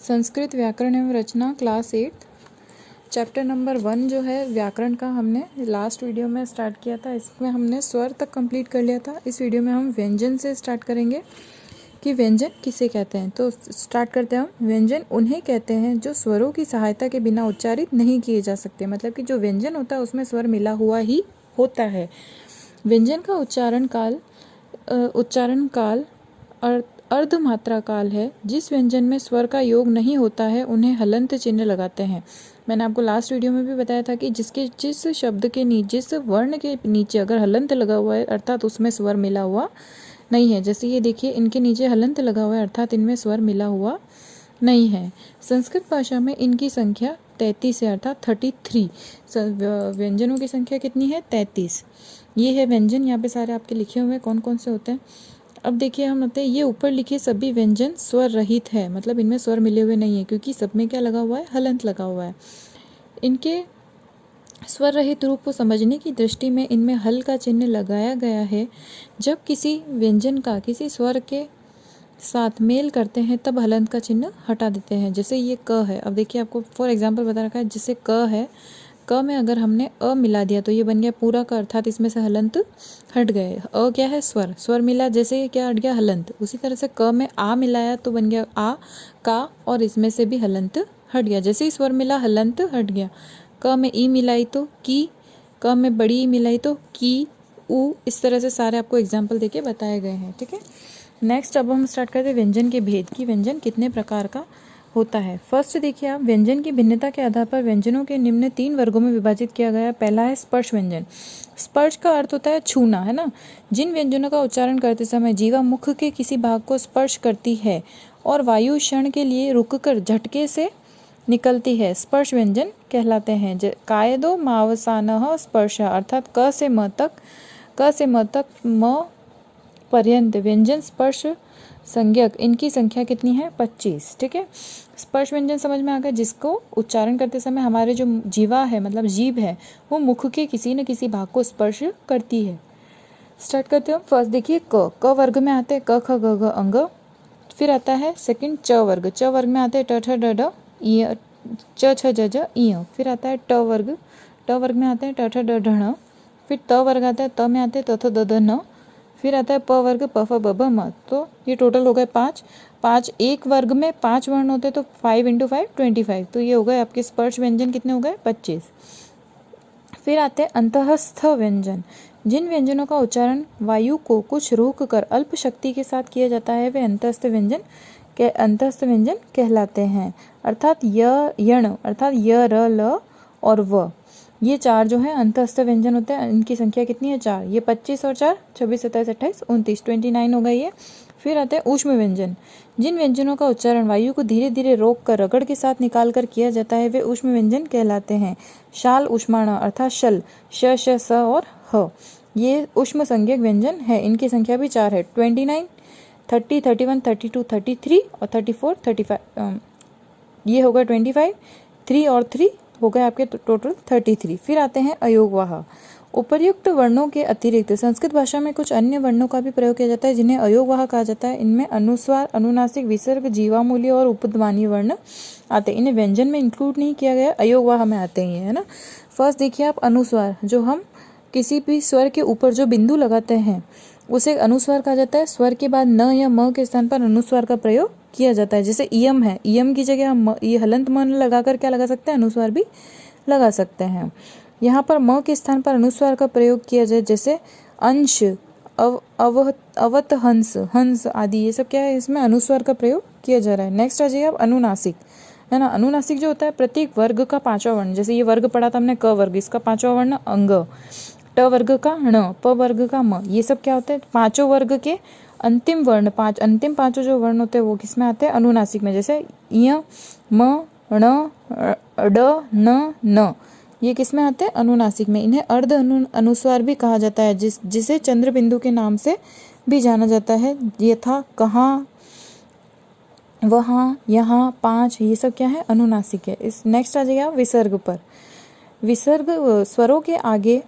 संस्कृत व्याकरण एवं रचना class 8 chapter number 1 जो है व्याकरण का हमने लास्ट वीडियो में स्टार्ट किया था। इसमें हमने स्वर तक कंप्लीट कर लिया था। इस वीडियो में हम व्यंजन से स्टार्ट करेंगे कि व्यंजन किसे कहते हैं। तो स्टार्ट करते हैं हम। व्यंजन उन्हें कहते हैं जो स्वरों की सहायता के बिना उच्चारित नहीं किए जा सकते। मतलब कि जो व्यंजन होता है उसमें स्वर मिला हुआ ही होता है। व्यंजन का उच्चारण काल अर्धमात्रा काल है। जिस व्यंजन में स्वर का योग नहीं होता है उन्हें हलंत चिन्ह लगाते हैं। मैंने आपको लास्ट वीडियो में भी बताया था कि जिस शब्द के नीचे, जिस वर्ण के नीचे अगर हलंत लगा हुआ है अर्थात उसमें स्वर मिला हुआ नहीं है। जैसे ये देखिए, इनके नीचे हलंत लगा हुआ है अर्थात इनमें स्वर मिला हुआ नहीं है। संस्कृत भाषा में इनकी संख्या 33 है अर्थात 33। व्यंजनों की संख्या कितनी है? 33। ये है व्यंजन। यहाँ पे सारे आपके लिखे हुए हैं कौन कौन से होते हैं। अब देखिए, हम बताते हैं ये ऊपर लिखे सभी व्यंजन स्वर रहित है। मतलब इनमें स्वर मिले हुए नहीं है क्योंकि सब में क्या लगा हुआ है? हलंत लगा हुआ है। इनके स्वर रहित रूप को समझने की दृष्टि में इनमें हल का चिन्ह लगाया गया है। जब किसी व्यंजन का किसी स्वर के साथ मेल करते हैं तब हलंत का चिन्ह हटा देते हैं। जैसे ये क है। अब देखिए, आपको फॉर एग्जाम्पल बता रखा है। जैसे क है, क में अगर हमने अ मिला दिया तो ये बन गया पूरा का, अर्थात इसमें से हलंत हट गए। अ क्या है? स्वर। स्वर मिला, जैसे ये क्या हट गया? हलंत। उसी तरह से क में आ मिलाया तो बन गया आ का, और इसमें से भी हलंत हट गया। जैसे ही स्वर मिला हलंत हट गया। क में ई मिलाई तो की, क में बड़ी ई मिलाई तो की, उ। इस तरह से सारे आपको एग्जाम्पल देके बताए गए हैं। ठीक है। नेक्स्ट अब हम स्टार्ट करते हैं व्यंजन के भेद की व्यंजन कितने प्रकार का होता है। फर्स्ट देखिए आप, व्यंजन की भिन्नता के आधार पर व्यंजनों के निम्न 3 वर्गों में विभाजित किया गया है। पहला है स्पर्श व्यंजन। स्पर्श का अर्थ होता है छूना, है ना। जिन व्यंजनों का उच्चारण करते समय जीवा मुख के किसी भाग को स्पर्श करती है और वायु क्षण के लिए रुककर झटके से निकलती है, स्पर्श व्यंजन कहलाते हैं। कायदो मावसानः स्पर्श, अर्थात क से म तक म पर्यंत व्यंजन स्पर्श संज्ञक। इनकी संख्या कितनी है? 25। ठीक है। स्पर्श व्यंजन समझ में आ गया, जिसको उच्चारण करते समय हमारे जो जीवा है, मतलब जीभ है, वो मुख के किसी न किसी भाग को स्पर्श करती है। स्टार्ट करते हो। फर्स्ट देखिए, क वर्ग में आते हैं क ख ग घ अंग। फिर आता है सेकंड च वर्ग। च वर्ग में आते हैं ट ठ ड ढ इ, च छ ज झ इ। फिर आता है ट वर्ग। ट वर्ग में आते हैं ट ठ ड ढ ण। फिर त वर्ग आता है, त में आते हैं त थ द ध न। फिर आता है प वर्ग, प फ ब भ म। तो ये टोटल हो गए 5। एक वर्ग में 5 वर्ण होते तो 5 × 5 25। तो ये हो गए आपके स्पर्श व्यंजन। कितने हो गए? 25। फिर आते हैं अंतःस्थ व्यंजन। जिन व्यंजनों का उच्चारण वायु को कुछ रोक कर अल्प शक्ति के साथ किया जाता है वे अंतःस्थ व्यंजन कहलाते हैं। अर्थात यण अर्थात य र ल और व, ये 4 जो है अंतःस्थ व्यंजन होते हैं। इनकी संख्या कितनी है? 4। ये 25 और 4 26 27 28 29 29 हो गई है। फिर आते हैं ऊष्म व्यंजन। जिन व्यंजनों का उच्चारण वायु को धीरे धीरे रोक कर रगड़ के साथ निकाल कर किया जाता है वे ऊष्म व्यंजन कहलाते हैं। शाल ऊष्माण अर्थात शल, श श स और ह, ये ऊष्म संज्ञक व्यंजन है। इनकी संख्या भी 4 है। 29 30 31 32 33 और 34 35। ये हो गया 25। 3 और 3 हो गए आपके टोटल 33। फिर आते हैं अयोगवाह। उपर्युक्त वर्णों के अतिरिक्त संस्कृत भाषा में कुछ अन्य वर्णों का भी प्रयोग किया जाता है जिन्हें अयोगवाह कहा जाता है। इनमें अनुस्वार, अनुनासिक, विसर्ग, जीवामूल्य और उपध्मानी वर्ण आते हैं। इन्हें व्यंजन में इंक्लूड नहीं किया गया, अयोगवाह में आते हैं, है ना। फर्स्ट देखिए आप, अनुस्वार। जो हम किसी भी स्वर के ऊपर जो बिंदु लगाते हैं उसे अनुस्वार कहा जाता है। स्वर के बाद न या म के स्थान पर अनुस्वार का प्रयोग किया जाता है। जैसे इयम है, इयम की जगह हम ये हलंत मन लगाकर क्या लगा सकते हैं? अनुस्वार भी लगा सकते हैं। यहाँ पर म के स्थान पर अनुस्वार का प्रयोग किया जाए, जैसे अंश, अवत, हंस आदि, ये सब क्या है? इसमें अनुस्वार का प्रयोग किया जा रहा है। नेक्स्ट आ जाइए आप, अनुनासिक, है ना। अनुनासिक जो होता है प्रत्येक वर्ग का 5वां वर्ण। जैसे ये वर्ग पढ़ा था हमने क वर्ग, इसका 5वां वर्ण अंग, ट वर्ग का ण, प वर्ग का म। ये सब क्या होते हैं? 5 वर्ग के अंतिम वर्ण। अंतिम 5 जो वर्ण होते हैं वो किस में आते हैं? अनुनासिक में। जैसे य, म, ण, ड, न, न, ये किस में आते हैं? अनुनासिक में। इन्हें अर्ध अनुस्वार भी कहा जाता है, जिसे चंद्र बिंदु के नाम से भी जाना जाता है। यथा, कहाँ, वहाँ, यहाँ, 5, ये सब क्या है? अनुनासिक है। इस नेक्स्ट आ जाइए विसर्ग पर। विसर्ग स्वरों के आगे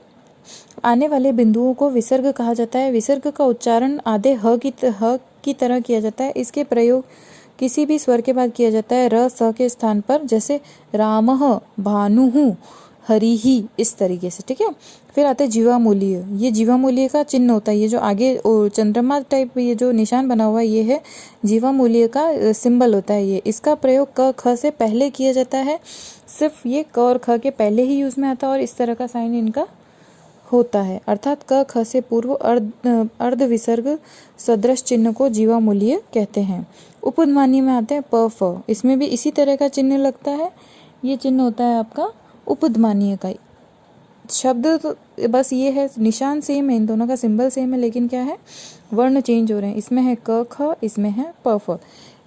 आने वाले बिंदुओं को विसर्ग कहा जाता है। विसर्ग का उच्चारण आधे ह की तरह किया जाता है। इसके प्रयोग किसी भी स्वर के बाद किया जाता है र स के स्थान पर, जैसे रामः, भानुः, हरिः, इस तरीके से, ठीक है। फिर आते हैं जीवामूलीय। ये जीवामूलीय का चिन्ह होता है, ये जो आगे चंद्रमा टाइप ये जो निशान बना हुआ है ये है जीवामूलीय का सिंबल होता है ये। इसका प्रयोग क ख से पहले किया जाता है, सिर्फ ये क और ख के पहले ही यूज में आता है और इस तरह का साइन इनका होता है, अर्थात क ख से पूर्व अर्ध विसर्ग सदृश चिन्ह को जीवामूलीय कहते हैं। उपध्मानी में आते हैं प फ, इसमें भी इसी तरह का चिन्ह लगता है, ये चिन्ह होता है आपका उपध्मानीय का। शब्द तो बस ये है, निशान सेम है, इन दोनों का सिंबल सेम है, लेकिन क्या है वर्ण चेंज हो रहे हैं। इसमें है क ख, इसमें है प फ।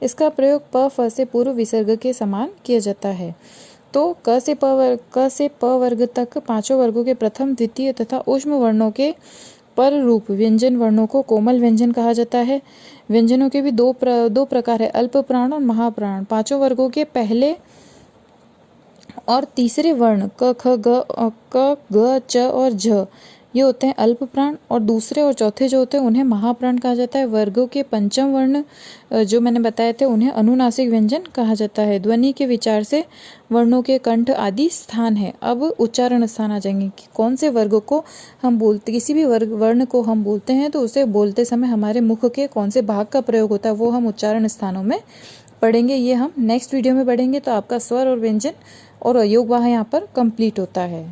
इसका प्रयोग प फ से पूर्व विसर्ग के समान किया जाता है। तो क से प वर्ग तक पांचों वर्गों के प्रथम, द्वितीय तथा ऊष्म वर्णों के पर रूप व्यंजन वर्णों को कोमल व्यंजन कहा जाता है। व्यंजनों के भी दो प्रकार है, अल्प प्राण और महाप्राण। पांचों वर्गों के पहले और तीसरे वर्ण क ख ग च और झ ये होते हैं अल्प प्राण, और दूसरे और चौथे जो होते हैं उन्हें महाप्राण कहा जाता है। वर्गों के पंचम वर्ण जो मैंने बताए थे उन्हें अनुनासिक व्यंजन कहा जाता है। ध्वनि के विचार से वर्णों के कंठ आदि स्थान है। अब उच्चारण स्थान आ जाएंगे कि कौन से वर्ग को हम बोलते, किसी भी वर्ण को हम बोलते हैं तो उसे बोलते समय हमारे मुख के कौन से भाग का प्रयोग होता है, वो हम उच्चारण स्थानों में पढ़ेंगे। ये हम नेक्स्ट वीडियो में पढ़ेंगे। तो आपका स्वर और व्यंजन और अयोगवाह यहाँ पर कंप्लीट होता है।